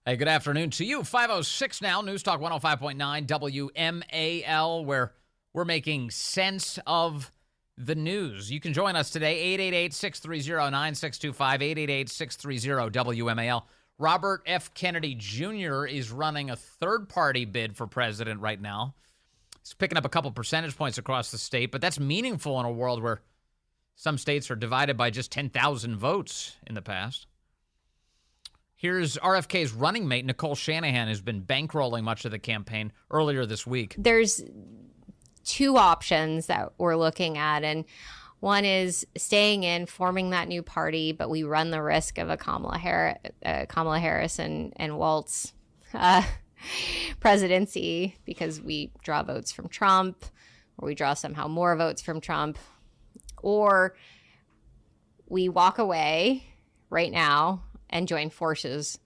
Hey, good afternoon to you. 5:06 now, News Talk 105.9 WMAL, where we're making sense of the news. You can join us today, 888-630-9625, 888-630-WMAL. Robert F. Kennedy Jr. is running a third-party bid for president right now. He's picking up a couple percentage points across the state, but that's meaningful in a world where some states are divided by just 10,000 votes in the past. Here's RFK's running mate, Nicole Shanahan, who's been bankrolling much of the campaign earlier this week. There's two options that we're looking at, and one is staying in, forming that new party, but we run the risk of a Kamala Harris and Waltz presidency because we draw votes from Trump, or we draw somehow more votes from Trump, or we walk away right now and join forces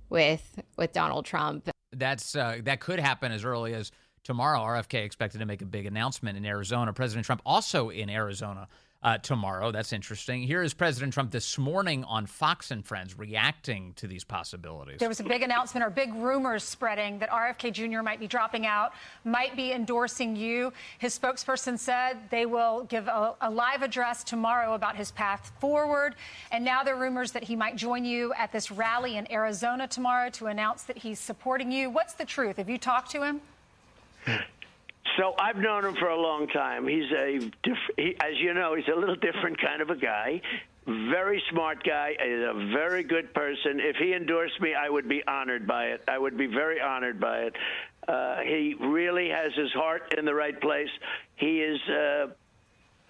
with Donald Trump. That could happen as early as tomorrow. RFK expected to make a big announcement in Arizona. President Trump also in Arizona tomorrow. That's interesting. Here is President Trump this morning on Fox and Friends reacting to these possibilities. There was a big announcement or big rumors spreading that RFK Jr. might be dropping out, might be endorsing you. His spokesperson said they will give a live address tomorrow about his path forward. And now there are rumors that he might join you at this rally in Arizona tomorrow to announce that he's supporting you. What's the truth? Have you talked to him? So I've known him for a long time. He's as you know, he's a little different kind of a guy. Very smart guy. He's a very good person. If he endorsed me, I would be honored by it. I would be very honored by it. He really has his heart in the right place. He is a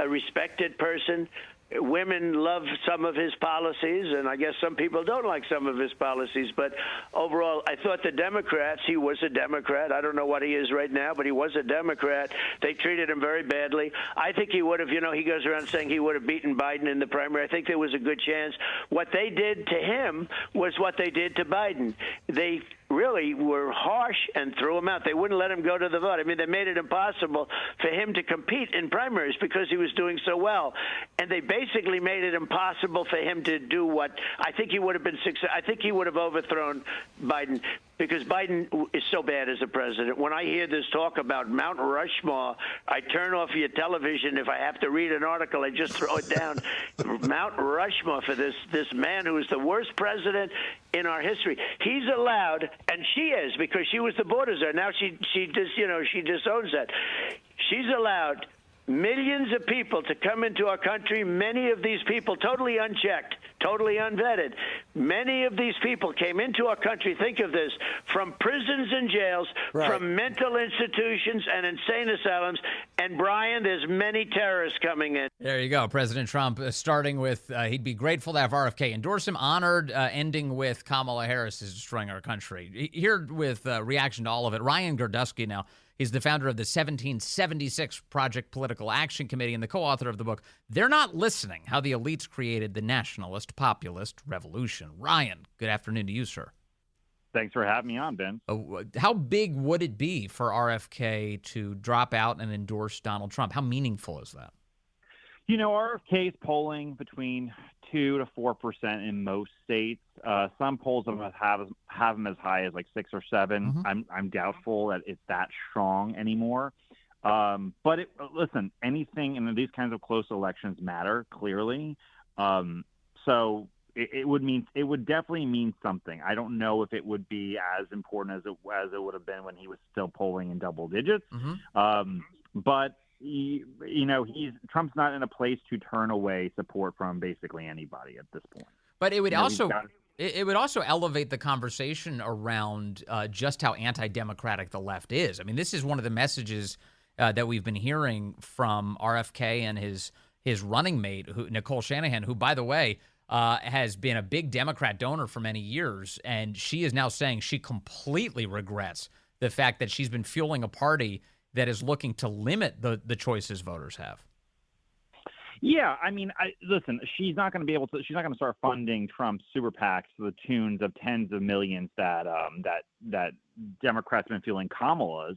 respected person. Women love some of his policies, and I guess some people don't like some of his policies. But overall, I thought the Democrats, he was a Democrat. I don't know what he is right now, but he was a Democrat. They treated him very badly. I think he would have, he goes around saying he would have beaten Biden in the primary. I think there was a good chance. What they did to him was what they did to Biden. They really were harsh and threw him out. They wouldn't let him go to the vote. I mean, they made it impossible for him to compete in primaries because he was doing so well. And they basically made it impossible for him to do what I think he would have been successful. I think he would have overthrown Biden because Biden is so bad as a president. When I hear this talk about Mount Rushmore, I turn off your television. If I have to read an article, I just throw it down. Mount Rushmore for this man who is the worst president in our history. He's allowed, and she is, because she was the border czar. Now she disowns that. She's allowed millions of people to come into our country, many of these people totally unchecked, totally unvetted. Many of these people came into our country, think of this, from prisons and jails, right, from mental institutions and insane asylums. And, Brian, there's many terrorists coming in. There you go. President Trump starting with he'd be grateful to have RFK endorse him, honored, ending with Kamala Harris is destroying our country. Here with reaction to all of it, Ryan Girdusky now. He's the founder of the 1776 Project Political Action Committee and the co-author of the book, They're Not Listening, How the Elites Created the Nationalist Populist Revolution. Ryan, good afternoon to you, sir. Thanks for having me on, Ben. How big would it be for RFK to drop out and endorse Donald Trump? How meaningful is that? RFK is polling between 2 to 4% in most states. Some polls have him as high as like 6 or 7. Mm-hmm. I'm doubtful that it's that strong anymore. But listen, anything in these kinds of close elections matter clearly. So it would definitely mean something. I don't know if it would be as important as it would have been when he was still polling in double digits. Mm-hmm. But Trump's not in a place to turn away support from basically anybody at this point. But it would also elevate the conversation around just how anti-democratic the left is. I mean, this is one of the messages that we've been hearing from RFK and his running mate, Nicole Shanahan, who, by the way, has been a big Democrat donor for many years, and she is now saying she completely regrets the fact that she's been fueling a party that is looking to limit the choices voters have. Yeah, I mean, listen, she's not going to start funding Trump's super PACs to the tunes of tens of millions that Democrats have been fueling Kamala's.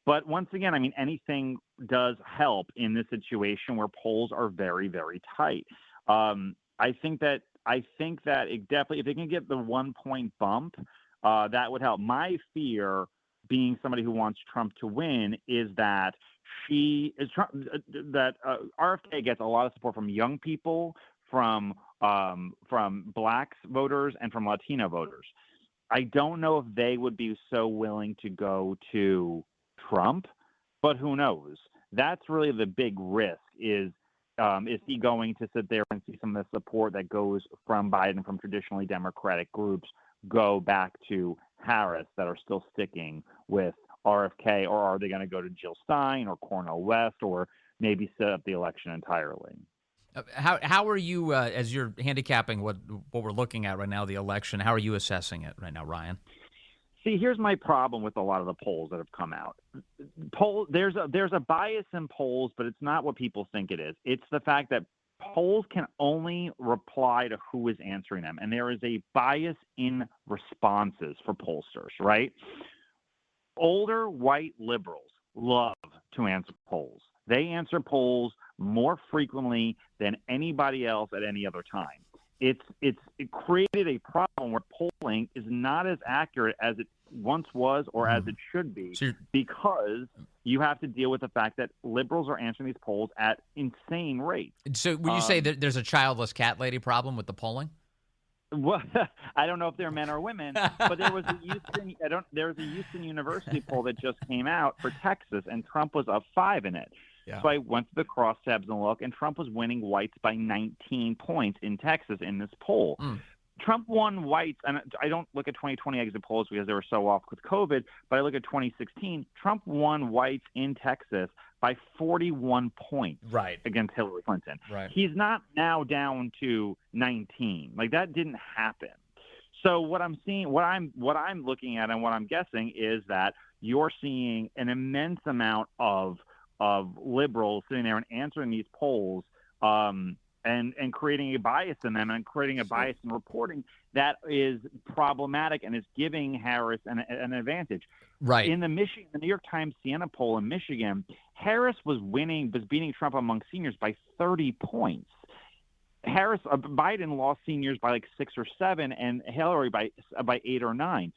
But once again, I mean, anything does help in this situation where polls are very, very tight. I think that it definitely, if they can get the 1 point bump, that would help. My fear, being somebody who wants Trump to win, is that RFK gets a lot of support from young people, from Blacks voters, and from Latino voters. I don't know if they would be so willing to go to Trump, but who knows? That's really the big risk. Is he going to sit there and see some of the support that goes from Biden, from traditionally Democratic groups, go back to Harris that are still sticking with RFK, or are they going to go to Jill Stein or Cornel West, or maybe set up the election entirely? How are you, as you're handicapping what we're looking at right now, the election, how are you assessing it right now, Ryan? See, here's my problem with a lot of the polls that have come out. There's a bias in polls, but it's not what people think it is. It's the fact that polls can only reply to who is answering them, and there is a bias in responses for pollsters, right? Older white liberals love to answer polls. They answer polls more frequently than anybody else at any other time. It created a problem where polling is not as accurate as it once was, or as it should be, because you have to deal with the fact that liberals are answering these polls at insane rates. So would you say that there's a childless cat lady problem with the polling? Well, I don't know if they're men or women, but there was a Houston University poll that just came out for Texas, and Trump was up 5 in it. Yeah. So I went to the crosstabs and look, and Trump was winning whites by 19 points in Texas in this poll. Trump won whites, and I don't look at 2020 exit polls because they were so off with COVID, but I look at 2016. Trump won whites in Texas by 41 points against Hillary Clinton. Right. He's not now down to 19. Like, that didn't happen. So what I'm seeing, what I'm looking at, and what I'm guessing is that you're seeing an immense amount of liberals sitting there and answering these polls, and creating a bias in them, and creating a bias in reporting that is problematic and is giving Harris an advantage. Right. In the New York Times Siena poll in Michigan, Harris was beating Trump among seniors by 30 points. Biden lost seniors by like 6 or 7, and Hillary by 8 or 9.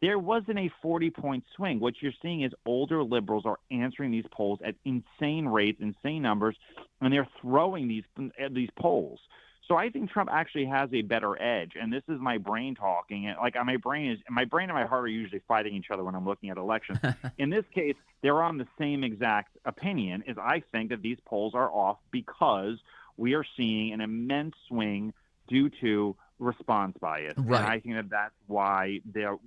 There wasn't a 40-point swing. What you're seeing is older liberals are answering these polls at insane rates, insane numbers, and they're throwing these polls. So I think Trump actually has a better edge, and this is my brain talking. And like my brain and my heart are usually fighting each other when I'm looking at elections. In this case, they're on the same exact opinion. Is I think that these polls are off because we are seeing an immense swing due to response bias, and I think that that's why there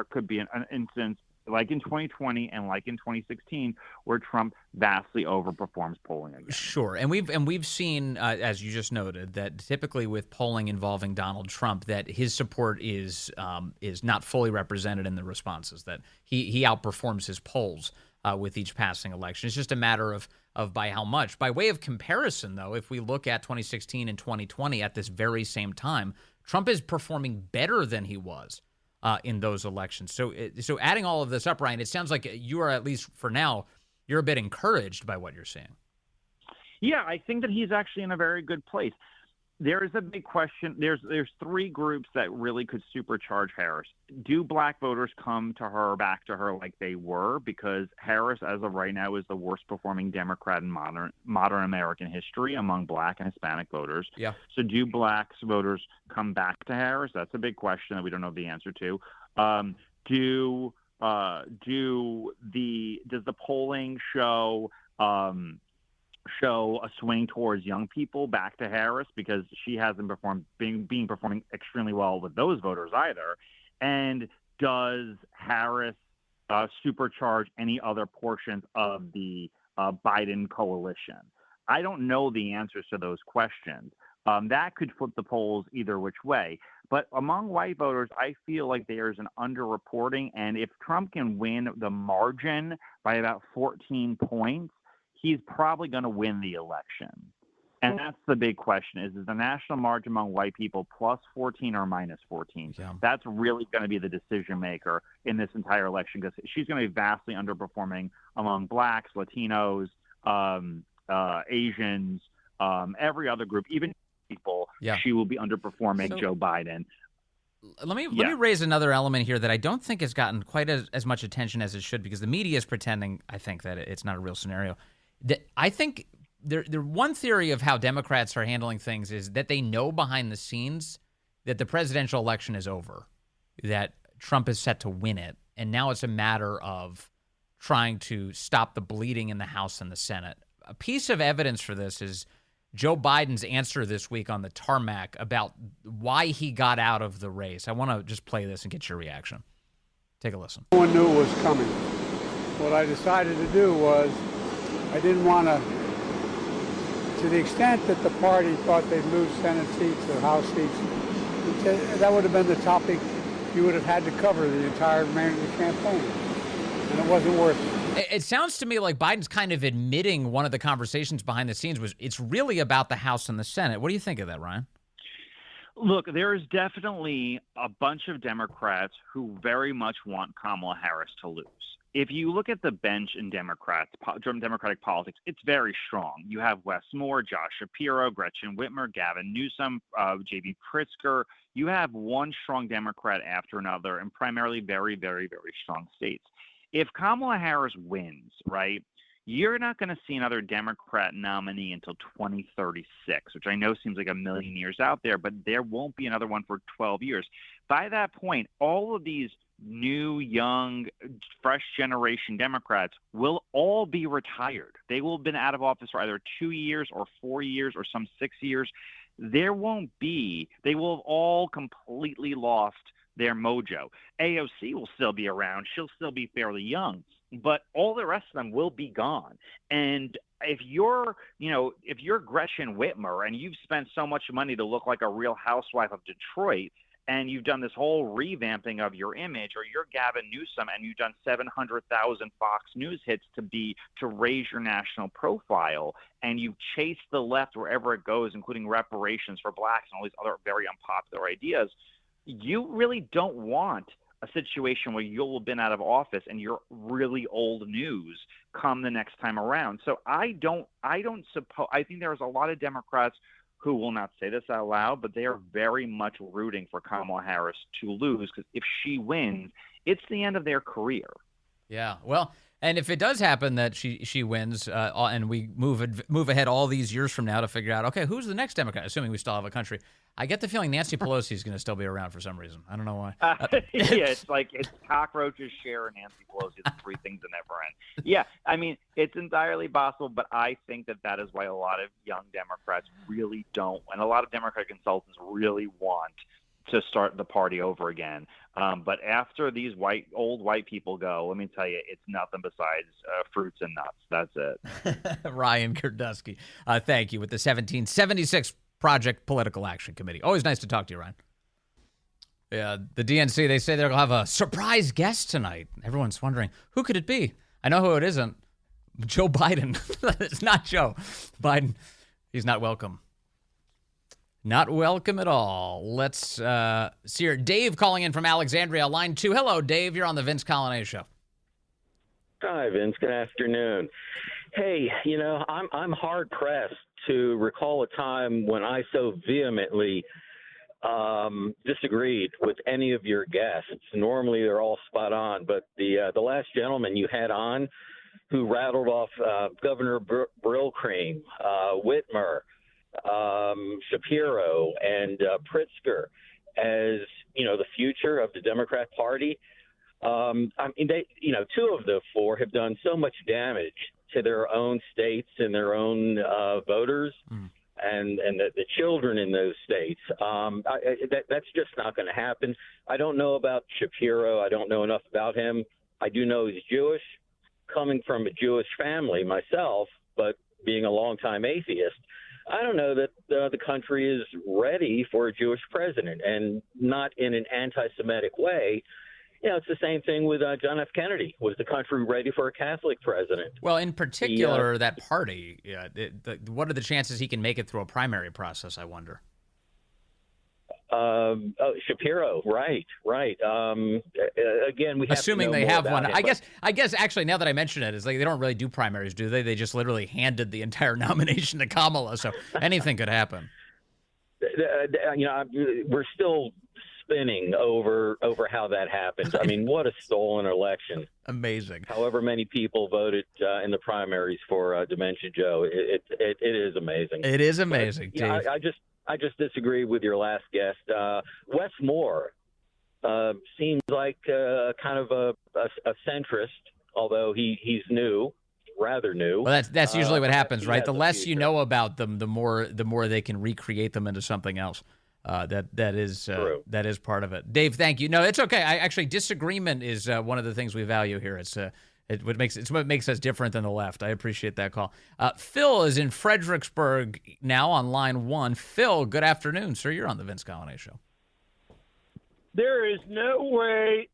could be an instance like in 2020 and like in 2016 where Trump vastly overperforms polling again. Sure, and we've seen, as you just noted, that typically with polling involving Donald Trump, that his support is not fully represented in the responses. That he outperforms his polls with each passing election. It's just a matter of by how much. By way of comparison, though, if we look at 2016 and 2020 at this very same time, Trump is performing better than he was in those elections. So adding all of this up, Ryan, it sounds like you are, at least for now, you're a bit encouraged by what you're seeing. Yeah, I think that he's actually in a very good place. There is a big question. There's 3 groups that really could supercharge Harris. Do black voters come back to her like they were? Because Harris, as of right now, is the worst performing Democrat in modern American history among black and Hispanic voters. Yeah. So do black voters come back to Harris? That's a big question that we don't know the answer to. Does the polling show a swing towards young people back to Harris, because she hasn't performing extremely well with those voters either? And does Harris supercharge any other portions of the Biden coalition? I don't know the answers to those questions. That could flip the polls either which way. But among white voters, I feel like there's an underreporting, and if Trump can win the margin by about 14 points, he's probably going to win the election. And that's the big question, is the national margin among white people plus 14 or minus 14? Yeah. That's really going to be the decision maker in this entire election, because she's going to be vastly underperforming among blacks, Latinos, Asians, every other group, even people. Yeah. She will be underperforming Joe Biden. Let me raise another element here that I don't think has gotten quite as much attention as it should, because the media is pretending, I think, that it's not a real scenario. I think one theory of how Democrats are handling things is that they know behind the scenes that the presidential election is over, that Trump is set to win it, and now it's a matter of trying to stop the bleeding in the House and the Senate. A piece of evidence for this is Joe Biden's answer this week on the tarmac about why he got out of the race. I want to just play this and get your reaction. Take a listen. No one knew it was coming. What I decided to do was I didn't want to the extent that the party thought they'd lose Senate seats or House seats, that would have been the topic you would have had to cover the entire remainder of the campaign. And it wasn't worth it. It sounds to me like Biden's kind of admitting one of the conversations behind the scenes was it's really about the House and the Senate. What do you think of that, Ryan? Look, there is definitely a bunch of Democrats who very much want Kamala Harris to lose. If you look at the bench in Democratic politics, it's very strong. You have Wes Moore, Josh Shapiro, Gretchen Whitmer, Gavin Newsom, J.B. Pritzker. You have one strong Democrat after another, and primarily very, very, very strong states. If Kamala Harris wins, right, you're not going to see another Democrat nominee until 2036, which I know seems like a million years out there, but there won't be another one for 12 years. By that point, all of these new, young, fresh generation Democrats will all be retired. They will have been out of office for either 2 years or 4 years or some 6 years. They will have all completely lost their mojo. AOC will still be around. She'll still be fairly young, but all the rest of them will be gone. And if you're Gretchen Whitmer and you've spent so much money to look like a real housewife of Detroit, and you've done this whole revamping of your image, or you're Gavin Newsom and you've done 700,000 Fox News hits to raise your national profile, and you chase the left wherever it goes, including reparations for blacks and all these other very unpopular ideas, you really don't want a situation where you'll have been out of office and you're really old news come the next time around. So I think there's a lot of Democrats who will not say this out loud, but they are very much rooting for Kamala Harris to lose, because if she wins, it's the end of their career. Yeah, well, and if it does happen that she wins, and we move ahead all these years from now to figure out, okay, who's the next Democrat, assuming we still have a country, I get the feeling Nancy Pelosi is going to still be around for some reason. I don't know why. Yeah, it's cockroaches, Cher, and Nancy Pelosi, the three things that never end. Yeah, I mean, it's entirely possible, but I think that is why a lot of young Democrats really don't, and a lot of Democratic consultants really want to start the party over again. But after these old white people go, let me tell you, it's nothing besides fruits and nuts. That's it. Ryan Girdusky, thank you, with the 1776 Project Political Action Committee. Always nice to talk to you, Ryan. Yeah, the DNC, they say they're going to have a surprise guest tonight. Everyone's wondering, who could it be? I know who it isn't. Joe Biden. It's not Joe Biden. He's not welcome. Not welcome at all. Let's see here. Dave calling in from Alexandria, line 2. Hello, Dave. You're on the Vince Colonnese Show. Hi, Vince. Good afternoon. Hey, I'm hard-pressed to recall a time when I so vehemently disagreed with any of your guests. Normally, they're all spot on, but the last gentleman you had on who rattled off Governor Brillcream, Whitmer, Shapiro, and Pritzker as, the future of the Democrat Party. I mean, they, two of the four have done so much damage to their own states and their own voters and the children in those states. That's just not going to happen. I don't know about Shapiro. I don't know enough about him. I do know he's Jewish, coming from a Jewish family myself, but being a longtime atheist. I don't know that the country is ready for a Jewish president, and not in an anti-Semitic way. It's the same thing with John F. Kennedy. Was the country ready for a Catholic president? Well, in particular, that party, what are the chances he can make it through a primary process, I wonder? Shapiro, right. Again, we have assuming to know they more have about one. him, I guess actually, now that I mention it, it's like they don't really do primaries, do they? They just literally handed the entire nomination to Kamala, so anything could happen. We're still spinning over how that happened. I mean, what a stolen election. Amazing. However many people voted in the primaries for Dementia Joe, it is amazing. It is amazing, but, yeah, I just disagree with your last guest. Wes Moore seems like kind of a centrist, although he's new. Rather new. Well, that's usually what happens, right? The less you know about them, the more they can recreate them into something else. That is part of it. Dave, thank you. No, it's okay. Actually, disagreement is one of the things we value here. It's what makes us different than the left. I appreciate that call. Phil is in Fredericksburg now on line 1. Phil, good afternoon, sir. You're on the Vince Callahan Show. There is no way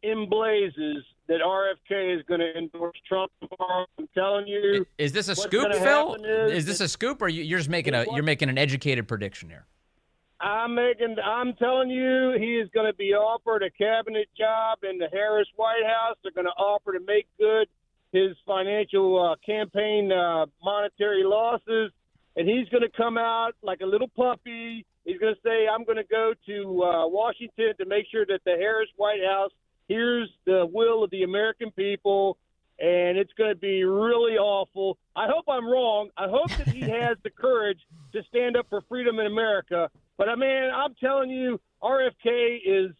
in blazes that RFK is going to endorse Trump tomorrow. I'm telling you. Is this a scoop, Phil? Is this a scoop, or you're just making you're making an educated prediction here? I'm telling you, he is going to be offered a cabinet job in the Harris White House. They're going to offer to make good his financial campaign monetary losses, and he's going to come out like a little puppy. He's going to say, I'm going to go to Washington to make sure that the Harris White House hears the will of the American people, and it's going to be really awful. I hope I'm wrong. I hope that he has the courage to stand up for freedom in America. But, man, I'm telling you, RFK is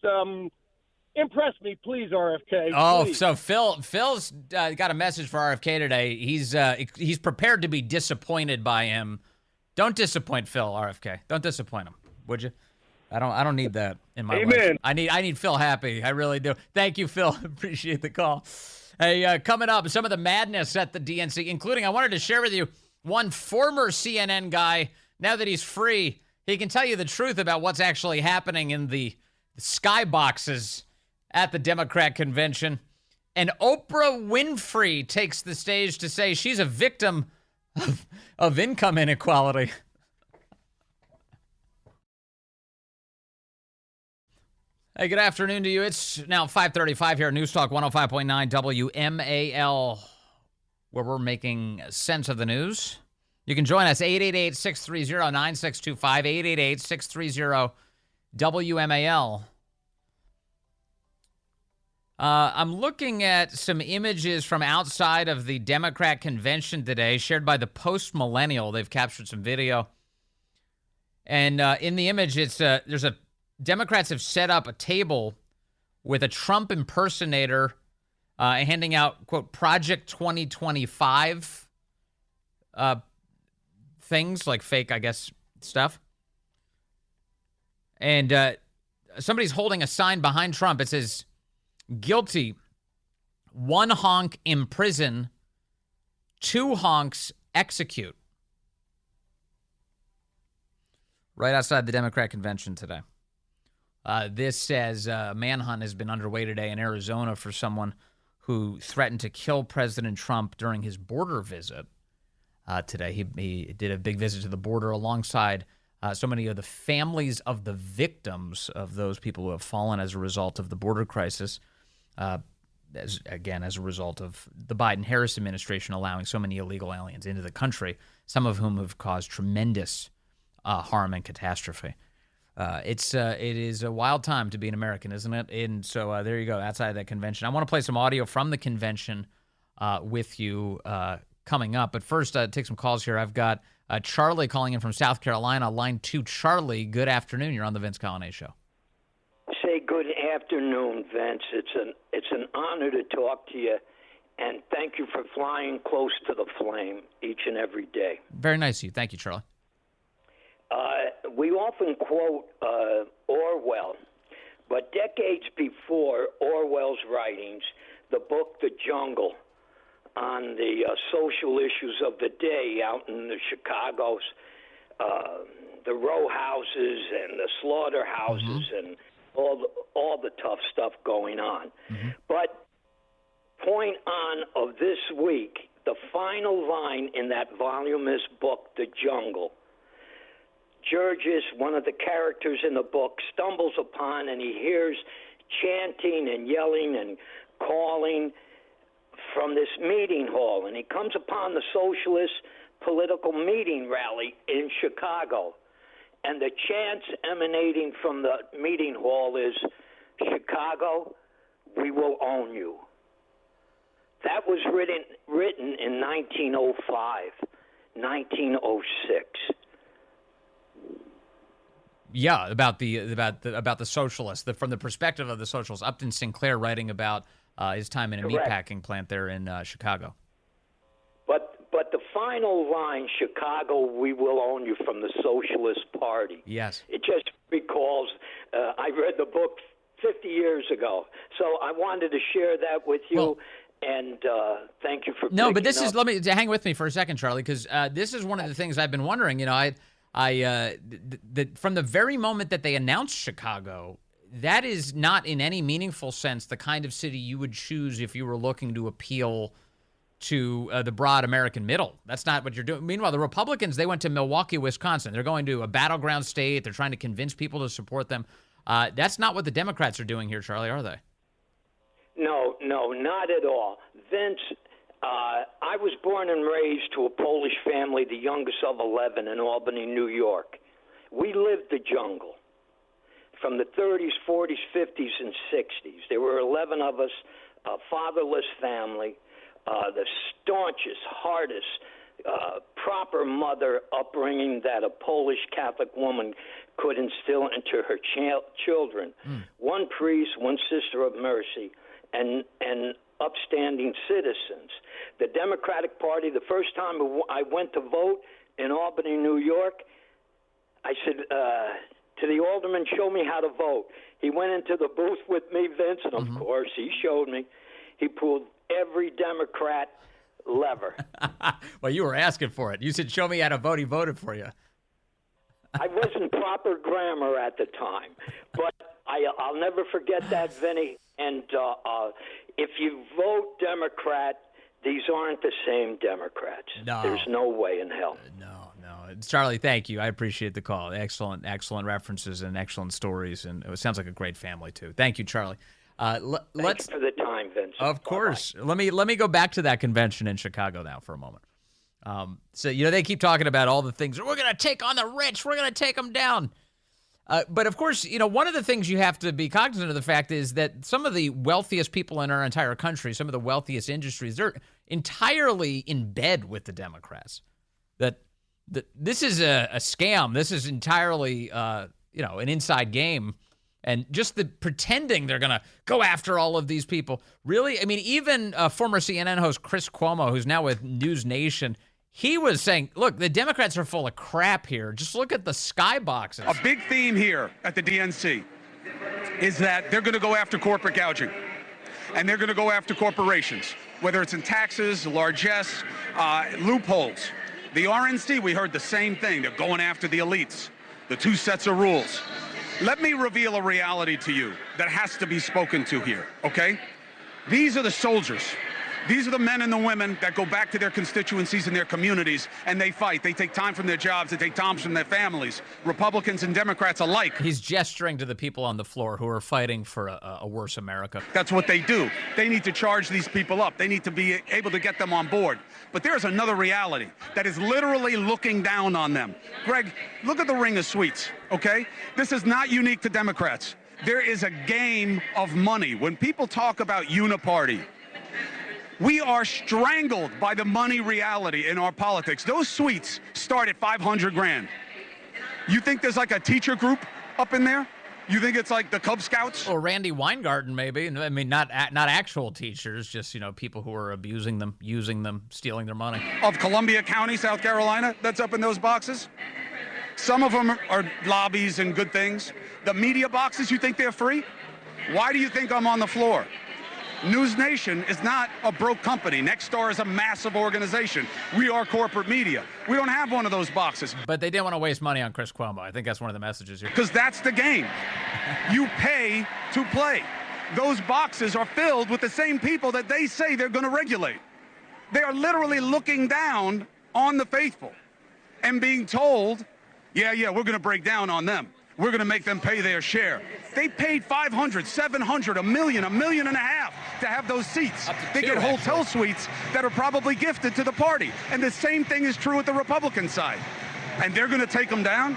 impress me, please, RFK. Oh, please. So Phil's got a message for RFK today. He's prepared to be disappointed by him. Don't disappoint Phil, RFK. Don't disappoint him, would you? I don't need that in my life. I need Phil happy. I really do. Thank you, Phil. Appreciate the call. Hey, coming up, some of the madness at the DNC, including I wanted to share with you one former CNN guy. Now that he's free, he can tell you the truth about what's actually happening in the skyboxes at the Democrat convention. And Oprah Winfrey takes the stage to say she's a victim of income inequality. Hey, good afternoon to you. It's now 5:35 here at News Talk 105.9 WMAL, where we're making sense of the news. You can join us, 888-630-9625, 888-630-WMAL. I'm looking at some images from outside of the Democrat convention today, shared by the Post Millennial. They've captured some video. And in the image, Democrats have set up a table with a Trump impersonator handing out, quote, Project 2025 things, like fake, I guess, stuff. And somebody's holding a sign behind Trump. It says, guilty, 1 honk imprison, 2 honks execute. Right outside the Democrat convention today. This says manhunt has been underway today in Arizona for someone who threatened to kill President Trump during his border visit today. He did a big visit to the border alongside so many of the families of the victims of those people who have fallen as a result of the border crisis, as a result of the Biden-Harris administration allowing so many illegal aliens into the country, some of whom have caused tremendous harm and catastrophe. It is a wild time to be an American, isn't it? And so there you go, outside of that convention. I want to play some audio from the convention with you coming up. But first, take some calls here. I've got Charlie calling in from South Carolina, line 2. Charlie, good afternoon. You're on the Vince Callahan Show. Say good afternoon, Vince. It's an honor to talk to you, and thank you for flying close to the flame each and every day. Very nice of you. Thank you, Charlie. We often quote Orwell, but decades before Orwell's writings, the book The Jungle, on the social issues of the day out in the Chicago's, the row houses and the slaughterhouses and all the tough stuff going on. But point on of this week, the final line in that voluminous book, The Jungle, Georges, one of the characters in the book, stumbles upon and he hears chanting and yelling and calling from this meeting hall. And he comes upon the socialist political meeting rally in Chicago. and the chants emanating from the meeting hall is, Chicago, we will own you. That was written in 1905, 1906. Yeah, about the socialists, from the perspective of the socialists. Upton Sinclair writing about his time in a meatpacking plant there in Chicago. But the final line, Chicago, we will own you, from the Socialist Party. Yes. It just recalls, I read the book 50 years ago. So I wanted to share that with you. Well, and thank you for No, but this is, let me hang with me for a second, Charlie, because this is one of the things I've been wondering. You know, from the very moment that they announced Chicago, that is not in any meaningful sense the kind of city you would choose if you were looking to appeal to the broad American middle. That's not what you're doing. Meanwhile, the Republicans, they went to Milwaukee, Wisconsin. They're going to a battleground state. They're trying to convince people to support them. That's not what the Democrats are doing here, Charlie, are they? No, not at all. Vince, I was born and raised to a Polish family, the youngest of 11 in Albany, New York. We lived the jungle from the 30s, 40s, 50s, and 60s. There were 11 of us, a fatherless family, the staunchest, hardest, proper mother upbringing that a Polish Catholic woman could instill into her children. One priest, one sister of mercy, and upstanding citizens. The Democratic Party, the first time I went to vote in Albany, New York, I said to the alderman, show me how to vote. He went into the booth with me, Vince, and of course he showed me. He pulled every Democrat lever. Well, you were asking for it. You said, show me how to vote. He voted for you. I wasn't proper grammar at the time, but I'll never forget that, Vinny. And if you vote Democrat, these aren't the same Democrats. No. There's no way in hell. No. Charlie, thank you. I appreciate the call. Excellent references and excellent stories. And it sounds like a great family, too. Thank you, Charlie. Thanks for the time, Vince. Of course. Bye-bye. Let me go back to that convention in Chicago now for a moment. So, they keep talking about all the things. We're going to take on the rich. We're going to take them down. But, of course, one of the things you have to be cognizant of the fact is that some of the wealthiest people in our entire country, some of the wealthiest industries, they're entirely in bed with the Democrats. That this is a scam. This is entirely, an inside game. And just the pretending they're going to go after all of these people. Really? I mean, even former CNN host Chris Cuomo, who's now with News Nation, he was saying, look, the Democrats are full of crap here. Just look at the skyboxes. A big theme here at the DNC is that they're going to go after corporate gouging. And they're going to go after corporations, whether it's in taxes, largesse, loopholes. The RNC, we heard the same thing. They're going after the elites, the two sets of rules. Let me reveal a reality to you that has to be spoken to here, okay? These are the soldiers. These are the men and the women that go back to their constituencies and their communities, and they fight. They take time from their jobs. They take time from their families, Republicans and Democrats alike. He's gesturing to the people on the floor who are fighting for a worse America. That's what they do. They need to charge these people up. They need to be able to get them on board. But there's another reality that is literally looking down on them. Greg, look at the ring of sweets, okay? This is not unique to Democrats. There is a game of money. When people talk about uniparty, we are strangled by the money reality in our politics. Those suites start at $500,000. You think there's like a teacher group up in there? You think it's like the Cub Scouts? Or Randy Weingarten, maybe. I mean, not actual teachers, just, people who are abusing them, using them, stealing their money. Of Columbia County, South Carolina, that's up in those boxes. Some of them are lobbies and good things. The media boxes, you think they're free? Why do you think I'm on the floor? News Nation is not a broke company. Nexstar is a massive organization. We are corporate media. We don't have one of those boxes. But they didn't want to waste money on Chris Cuomo. I think that's one of the messages here. Because that's the game. You pay to play. Those boxes are filled with the same people that they say they're going to regulate. They are literally looking down on the faithful and being told, yeah, we're going to break down on them. We're going to make them pay their share. They paid $500,000, $700,000, $1 million, $1.5 million to have those seats. They get hotel suites that are probably gifted to the party. And the same thing is true with the Republican side. And they're going to take them down?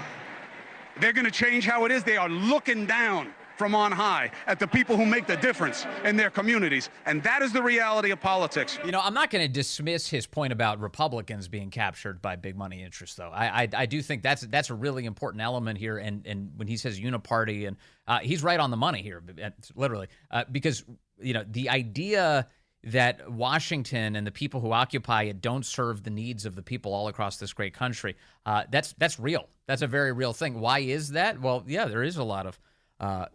They're going to change how it is. They are looking down from on high at the people who make the difference in their communities. And that is the reality of politics. You know, I'm not going to dismiss his point about Republicans being captured by big money interests, though. I do think that's a really important element here. And when he says uniparty, and he's right on the money here, literally, because, you know, the idea that Washington and the people who occupy it don't serve the needs of the people all across this great country, that's real. That's a very real thing. Why is that? Well, yeah, there is a lot of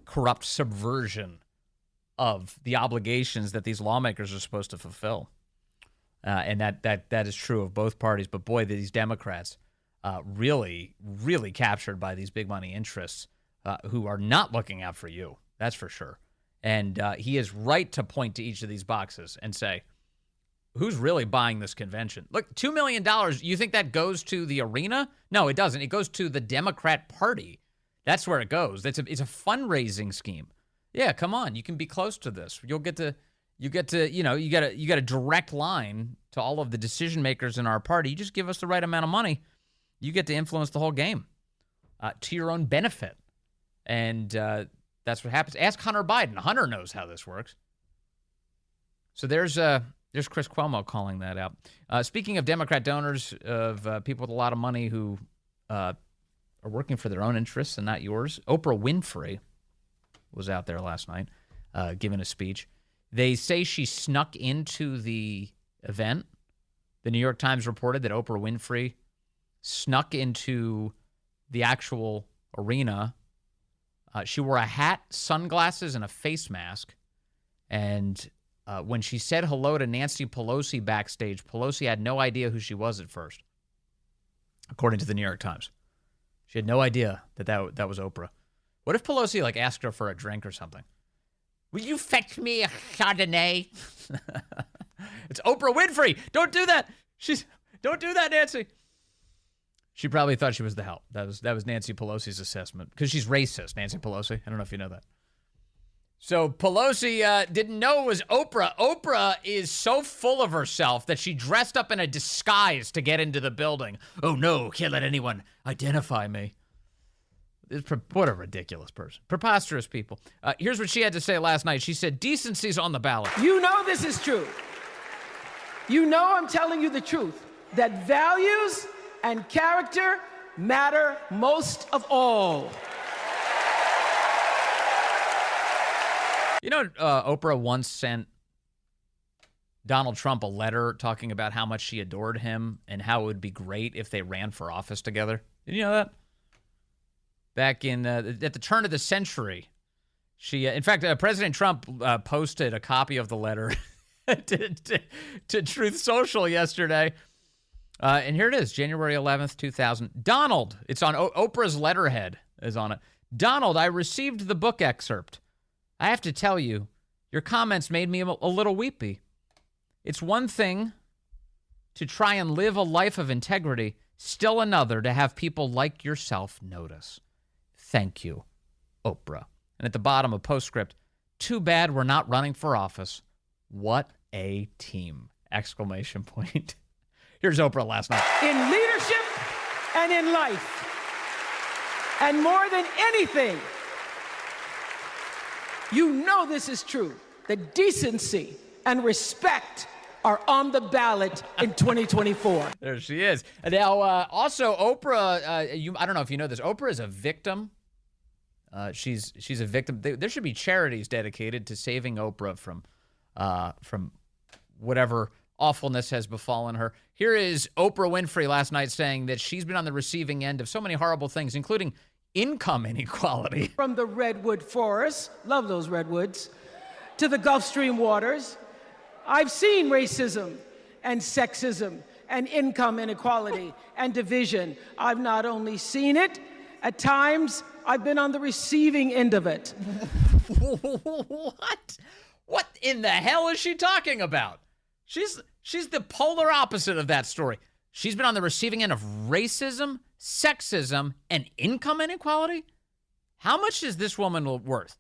corrupt subversion of the obligations that these lawmakers are supposed to fulfill. And that is true of both parties. But boy, these Democrats really, really captured by these big money interests who are not looking out for you. That's for sure. And he is right to point to each of these boxes and say, who's really buying this convention? Look, $2 million, you think that goes to the arena? No, it doesn't. It goes to the Democrat Party. That's where it goes. It's a fundraising scheme. Yeah, come on. You can be close to this. You get a direct line to all of the decision makers in our party. You just give us the right amount of money. You get to influence the whole game to your own benefit. And that's what happens. Ask Hunter Biden. Hunter knows how this works. So there's Chris Cuomo calling that out. Speaking of Democrat donors, of people with a lot of money who are working for their own interests and not yours, Oprah Winfrey was out there last night giving a speech. They say she snuck into the event. The New York Times reported that Oprah Winfrey snuck into the actual arena. She wore a hat, sunglasses, and a face mask. And when she said hello to Nancy Pelosi backstage, Pelosi had no idea who she was at first, according to the New York Times. She had no idea that was Oprah. What if Pelosi asked her for a drink or something? Will you fetch me a Chardonnay? It's Oprah Winfrey. Don't do that. Don't do that, Nancy. She probably thought she was the help. That was Nancy Pelosi's assessment, because she's racist, Nancy Pelosi. I don't know if you know that. So Pelosi didn't know it was Oprah. Oprah is so full of herself that she dressed up in a disguise to get into the building. Oh, no, can't let anyone identify me. What a ridiculous person. Preposterous people. Here's what she had to say last night. She said, decency's on the ballot. You know this is true. You know I'm telling you the truth, that values and character matter most of all. You know, Oprah once sent Donald Trump a letter talking about how much she adored him and how it would be great if they ran for office together. Did you know that? Back in at the turn of the century, she, in fact, President Trump posted a copy of the letter to Truth Social yesterday. And here it is, January 11th, 2000. Donald, it's on Oprah's letterhead is on it. Donald, I received the book excerpt. I have to tell you, your comments made me a little weepy. It's one thing to try and live a life of integrity, still another to have people like yourself notice. Thank you, Oprah. And at the bottom, a postscript, too bad we're not running for office. What a team! Exclamation point. Here's Oprah last night. In leadership and in life, and more than anything, you know this is true, that decency and respect are on the ballot in 2024. There she is. Now, also, Oprah, I don't know if you know this, Oprah is a victim. She's a victim. There should be charities dedicated to saving Oprah from whatever awfulness has befallen her. Here is Oprah Winfrey last night saying that she's been on the receiving end of so many horrible things, including income inequality. From the redwood forest, love those redwoods, to the Gulf Stream waters, I've seen racism and sexism and income inequality and division. I've not only seen it, at times I've been on the receiving end of it. What? What in the hell is she talking about? She's the polar opposite of that story. She's been on the receiving end of racism, sexism, and income inequality? How much is this woman worth?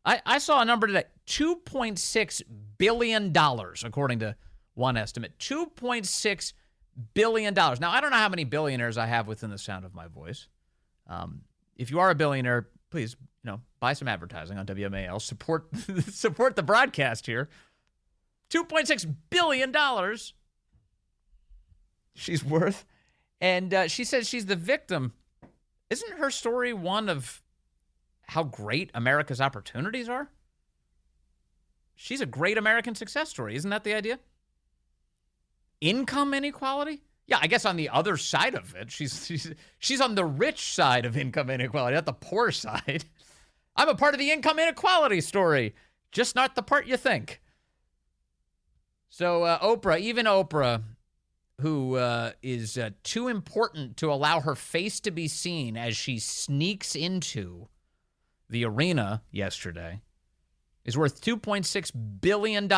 I saw a number today, $2.6 billion, according to one estimate. $2.6 billion. Now, I don't know how many billionaires I have within the sound of my voice. if you are a billionaire, please, buy some advertising on WMAL. Support the broadcast here. $2.6 billion she's worth. And she says she's the victim. Isn't her story one of how great America's opportunities are? She's a great American success story. Isn't that the idea? Income inequality? Yeah, I guess on the other side of it, she's on the rich side of income inequality, not the poor side. I'm a part of the income inequality story, just not the part you think. So even Oprah, who is too important to allow her face to be seen as she sneaks into the arena yesterday, is worth $2.6 billion,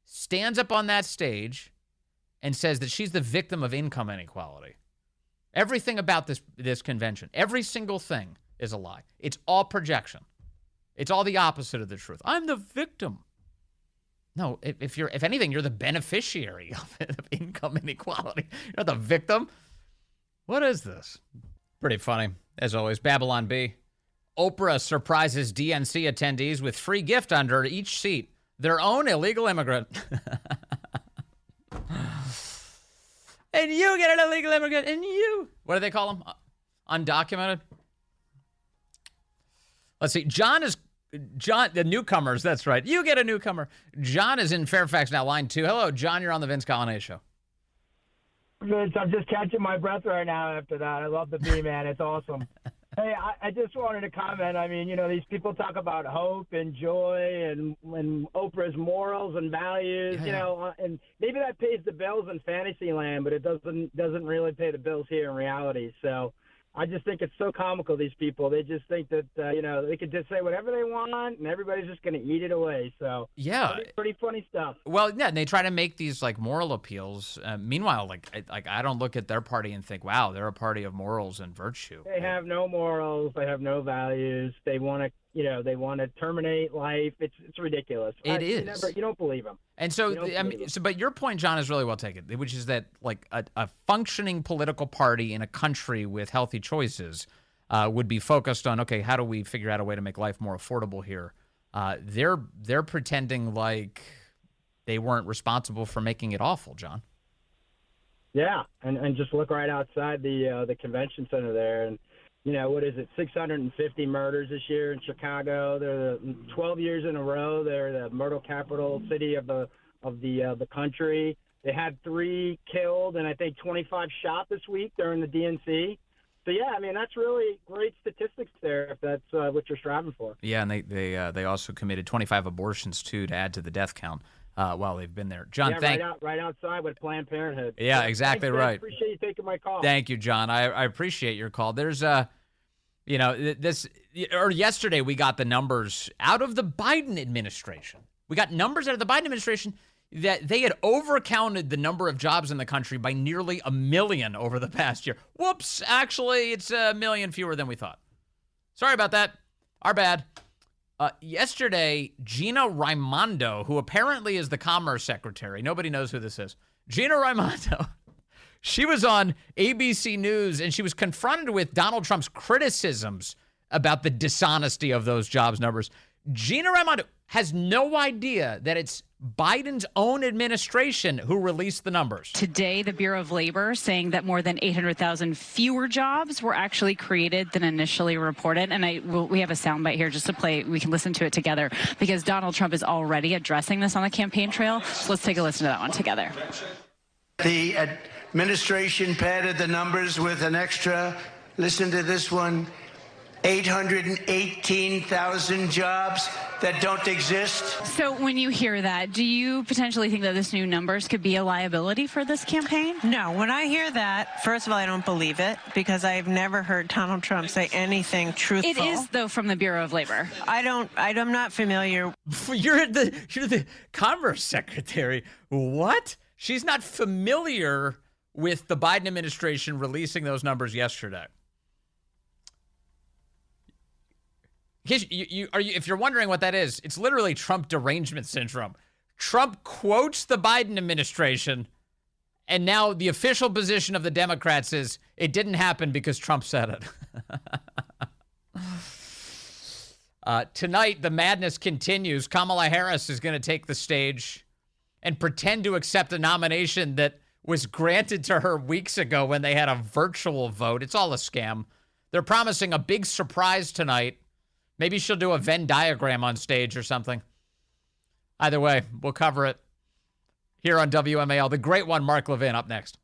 stands up on that stage and says that she's the victim of income inequality. Everything about this convention, every single thing is a lie. It's all projection. It's all the opposite of the truth. I'm the victim. No, if anything, you're the beneficiary of income inequality. You're not the victim. What is this? Pretty funny, as always. Babylon Bee. Oprah surprises DNC attendees with free gift under each seat. Their own illegal immigrant. And you get an illegal immigrant, and you. What do they call them? Undocumented? Let's see. John, the newcomers, that's right. You get a newcomer. John is in Fairfax now, line 2. Hello, John, you're on the Vince Colonnese Show. Vince, I'm just catching my breath right now after that. I love the bee, man. It's awesome. Hey, I just wanted to comment. I mean, these people talk about hope and joy and Oprah's morals and values, and maybe that pays the bills in fantasy land, but it doesn't really pay the bills here in reality. So I just think it's so comical, these people. They just think that, they could just say whatever they want and everybody's just going to eat it away. So yeah, pretty funny stuff. Well, yeah, and they try to make these moral appeals. Meanwhile, I don't look at their party and think, wow, they're a party of morals and virtue. They have no morals. They have no values. They want to, they want to terminate life. It's ridiculous. It is. You don't believe them. And so, but your point, John, is really well taken, which is that a functioning political party in a country with healthy choices would be focused on, okay, how do we figure out a way to make life more affordable here? They're pretending like they weren't responsible for making it awful, John. Yeah, and just look right outside the convention center there, and what is it? 650 murders this year in Chicago. They're 12 years in a row. They're the murder capital city of the country. They had 3 killed and I think 25 shot this week during the DNC. So yeah, I mean that's really great statistics there if that's what you're striving for. Yeah, and they also committed 25 abortions too to add to the death count while they've been there. John, right outside with Planned Parenthood. Yeah, exactly. Thanks, right. I appreciate you taking my call. Thank you, John. I appreciate your call. There's yesterday we got the numbers out of the Biden administration. We got numbers out of the Biden administration that they had overcounted the number of jobs in the country by nearly 1 million over the past year. Whoops, actually, it's 1 million fewer than we thought. Sorry about that. Our bad. Yesterday, Gina Raimondo, who apparently is the Commerce Secretary, nobody knows who this is. Gina Raimondo. She was on ABC News, and she was confronted with Donald Trump's criticisms about the dishonesty of those jobs numbers. Gina Raimondo has no idea that it's Biden's own administration who released the numbers. Today, the Bureau of Labor saying that more than 800,000 fewer jobs were actually created than initially reported. And we have a soundbite here just to play. We can listen to it together because Donald Trump is already addressing this on the campaign trail. So let's take a listen to that one together. The administration padded the numbers with an extra, listen to this one, 818,000 jobs that don't exist. So when you hear that, do you potentially think that this new numbers could be a liability for this campaign? No, when I hear that, first of all, I don't believe it because I've never heard Donald Trump say anything truthful. It is, though, from the Bureau of Labor. I'm not familiar. You're the Commerce Secretary. What? She's not familiar with the Biden administration releasing those numbers yesterday. If you're wondering what that is, it's literally Trump derangement syndrome. Trump quotes the Biden administration, and now the official position of the Democrats is it didn't happen because Trump said it. Tonight, the madness continues. Kamala Harris is going to take the stage and pretend to accept a nomination that was granted to her weeks ago when they had a virtual vote. It's all a scam. They're promising a big surprise tonight. Maybe she'll do a Venn diagram on stage or something. Either way, we'll cover it here on WMAL. The great one, Mark Levin, up next.